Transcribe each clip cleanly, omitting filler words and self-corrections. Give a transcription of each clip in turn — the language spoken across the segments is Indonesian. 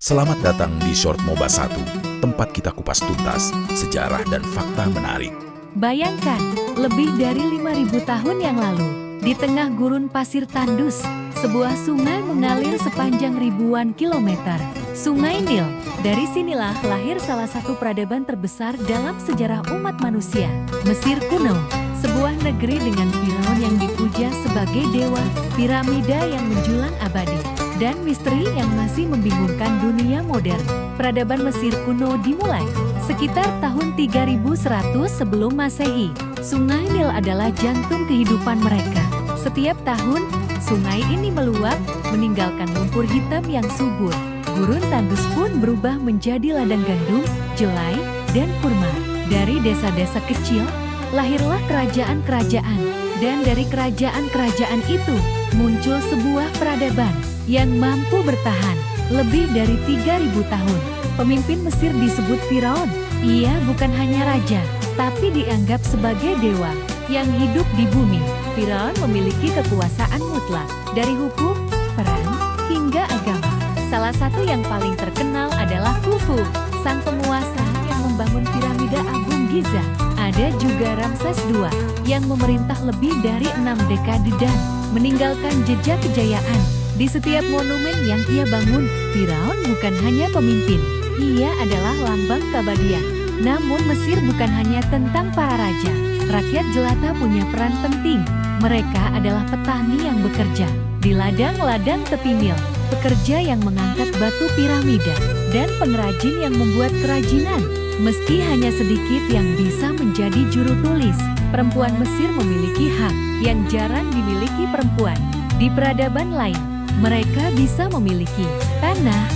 Selamat datang di Short Moba 1, tempat kita kupas tuntas, sejarah dan fakta menarik. Bayangkan, lebih dari 5.000 tahun yang lalu, di tengah gurun pasir tandus, sebuah sungai mengalir sepanjang ribuan kilometer. Sungai Nil. Dari sinilah lahir salah satu peradaban terbesar dalam sejarah umat manusia, Mesir kuno. Sebuah negeri dengan Firaun yang dipuja sebagai dewa, piramida yang menjulang abadi, dan misteri yang masih membingungkan dunia modern. Peradaban Mesir kuno dimulai sekitar tahun 3100 sebelum Masehi. Sungai Nil adalah jantung kehidupan mereka. Setiap tahun, sungai ini meluap, meninggalkan lumpur hitam yang subur. Gurun tandus pun berubah menjadi ladang gandum, jelai, dan kurma. Dari desa-desa kecil, lahirlah kerajaan-kerajaan. Dan dari kerajaan-kerajaan itu, muncul sebuah peradaban yang mampu bertahan lebih dari 3.000 tahun. Pemimpin Mesir disebut Firaun. Ia bukan hanya raja, tapi dianggap sebagai dewa yang hidup di bumi. Firaun memiliki kekuasaan mutlak dari hukum, perang, hingga agama. Salah satu yang paling terkenal adalah Khufu, sang penguasa yang membangun piramida Agung Giza. Ada juga Ramses II yang memerintah lebih dari 6 dekade dan meninggalkan jejak kejayaan. Di setiap monumen yang ia bangun, Firaun bukan hanya pemimpin, ia adalah lambang keabadian. Namun Mesir bukan hanya tentang para raja. Rakyat jelata punya peran penting. Mereka adalah petani yang bekerja di ladang-ladang tepi Nil, pekerja yang mengangkat batu piramida, dan pengrajin yang membuat kerajinan. Meski hanya sedikit yang bisa menjadi juru tulis, perempuan Mesir memiliki hak yang jarang dimiliki perempuan. Di peradaban lain, mereka bisa memiliki tanah,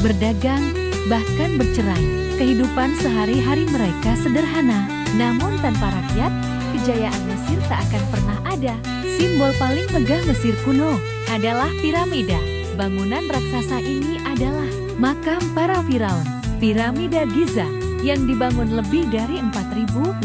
berdagang, bahkan bercerai. Kehidupan sehari-hari mereka sederhana, namun tanpa rakyat, kejayaan Mesir tak akan pernah ada. Simbol paling megah Mesir kuno adalah piramida. Bangunan raksasa ini adalah makam para Firaun, piramida Giza, yang dibangun lebih dari 4.500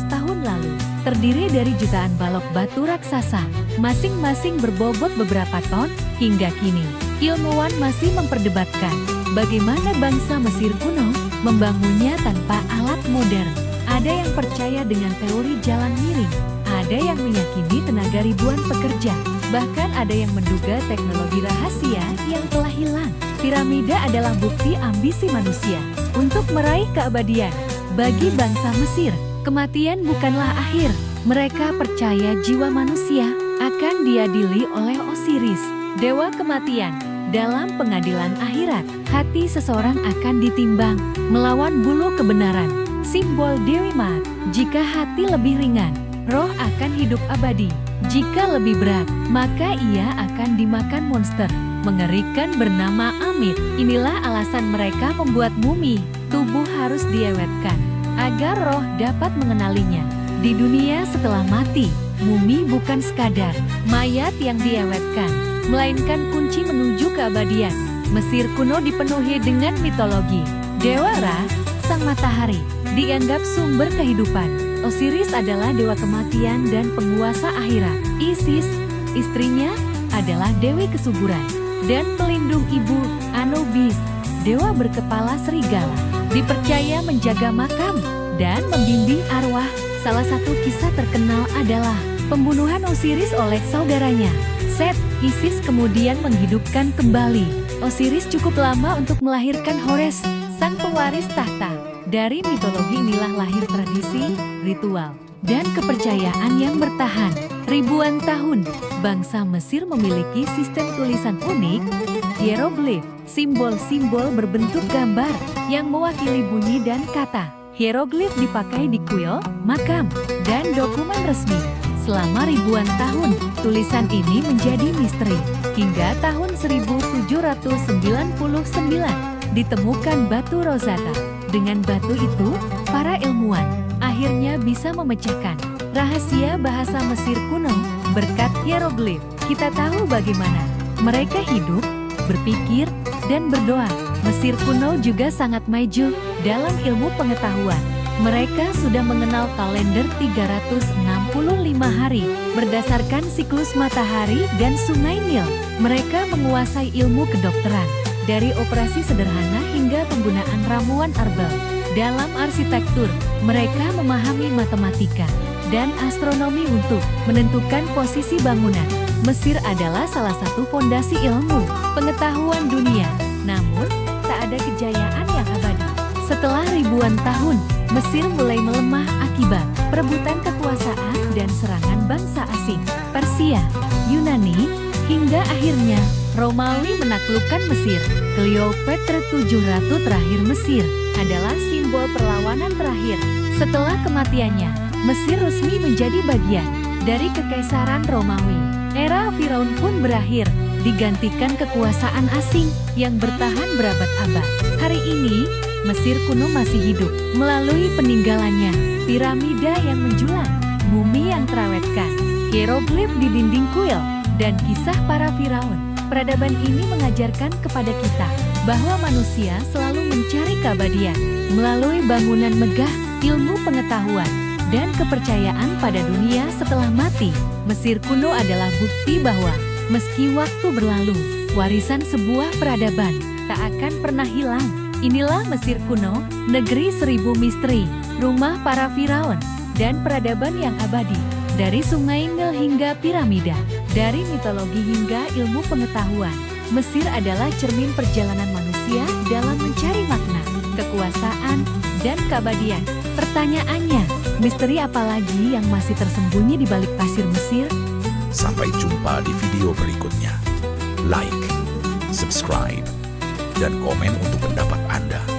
tahun lalu. Terdiri dari jutaan balok batu raksasa, masing-masing berbobot beberapa ton. Hingga kini, ilmuwan masih memperdebatkan bagaimana bangsa Mesir kuno membangunnya tanpa alat modern. Ada yang percaya dengan teori jalan miring, ada yang meyakini tenaga ribuan pekerja, bahkan ada yang menduga teknologi rahasia yang telah hilang. Piramida adalah bukti ambisi manusia untuk meraih keabadian. Bagi bangsa Mesir, kematian bukanlah akhir. Mereka percaya jiwa manusia akan diadili oleh Osiris, dewa kematian. Dalam pengadilan akhirat, hati seseorang akan ditimbang melawan bulu kebenaran, simbol Dewi Maat. Jika hati lebih ringan, roh akan hidup abadi. Jika lebih berat, maka ia akan dimakan monster mengerikan bernama Amit. Inilah alasan mereka membuat mumi. Tubuh harus diawetkan agar roh dapat mengenalinya. Di dunia setelah mati, mumi bukan sekadar mayat yang diawetkan, melainkan kunci menuju keabadian. Mesir kuno dipenuhi dengan mitologi. Dewa Ra, sang matahari, dianggap sumber kehidupan. Osiris adalah dewa kematian dan penguasa akhirat. Isis, istrinya, adalah dewi kesuburan. Dan pelindung ibu, Anubis, dewa berkepala serigala, dipercaya menjaga makam dan membimbing arwah. Salah satu kisah terkenal adalah pembunuhan Osiris oleh saudaranya, Set. Isis kemudian menghidupkan kembali Osiris cukup lama untuk melahirkan Horus, sang pewaris tahta. Dari mitologi inilah lahir tradisi, ritual, dan kepercayaan yang bertahan ribuan tahun. Bangsa Mesir memiliki sistem tulisan unik, hieroglif, simbol-simbol berbentuk gambar yang mewakili bunyi dan kata. Hieroglif dipakai di kuil, makam, dan dokumen resmi. Selama ribuan tahun, tulisan ini menjadi misteri. Hingga tahun 1799, ditemukan batu Rosetta. Dengan batu itu, para ilmuwan akhirnya bisa memecahkan rahasia bahasa Mesir kuno. Berkat hieroglif, kita tahu bagaimana mereka hidup, berpikir, dan berdoa. Mesir kuno juga sangat maju dalam ilmu pengetahuan. Mereka sudah mengenal kalender 365 hari berdasarkan siklus matahari dan sungai Nil. Mereka menguasai ilmu kedokteran dari operasi sederhana hingga penggunaan ramuan arbel. Dalam arsitektur, mereka memahami matematika dan astronomi untuk menentukan posisi bangunan. Mesir adalah salah satu fondasi ilmu pengetahuan dunia, namun tak ada kejayaan yang abadi. Setelah ribuan tahun, Mesir mulai melemah akibat perebutan kekuasaan dan serangan bangsa asing, Persia, Yunani, hingga akhirnya Romawi menaklukkan Mesir. Cleopatra 7 Ratu terakhir Mesir adalah simbol perlawanan terakhir. Setelah kematiannya, Mesir resmi menjadi bagian dari Kekaisaran Romawi. Era Firaun pun berakhir, digantikan kekuasaan asing yang bertahan berabad-abad. Hari ini, Mesir kuno masih hidup melalui peninggalannya, piramida yang menjulang, mumi yang terawetkan, hieroglif di dinding kuil, dan kisah para Firaun. Peradaban ini mengajarkan kepada kita bahwa manusia selalu mencari keabadian melalui bangunan megah, ilmu pengetahuan, dan kepercayaan pada dunia setelah mati. Mesir kuno adalah bukti bahwa meski waktu berlalu, warisan sebuah peradaban tak akan pernah hilang. Inilah Mesir kuno, negeri 1000 misteri, rumah para Firaun, dan peradaban yang abadi. Dari Sungai Nil hingga piramida, dari mitologi hingga ilmu pengetahuan, Mesir adalah cermin perjalanan manusia dalam mencari makna, kekuasaan, dan keabadian. Pertanyaannya, misteri apa lagi yang masih tersembunyi di balik pasir Mesir? Sampai jumpa di video berikutnya. Like, subscribe, dan komen untuk pendapat Anda.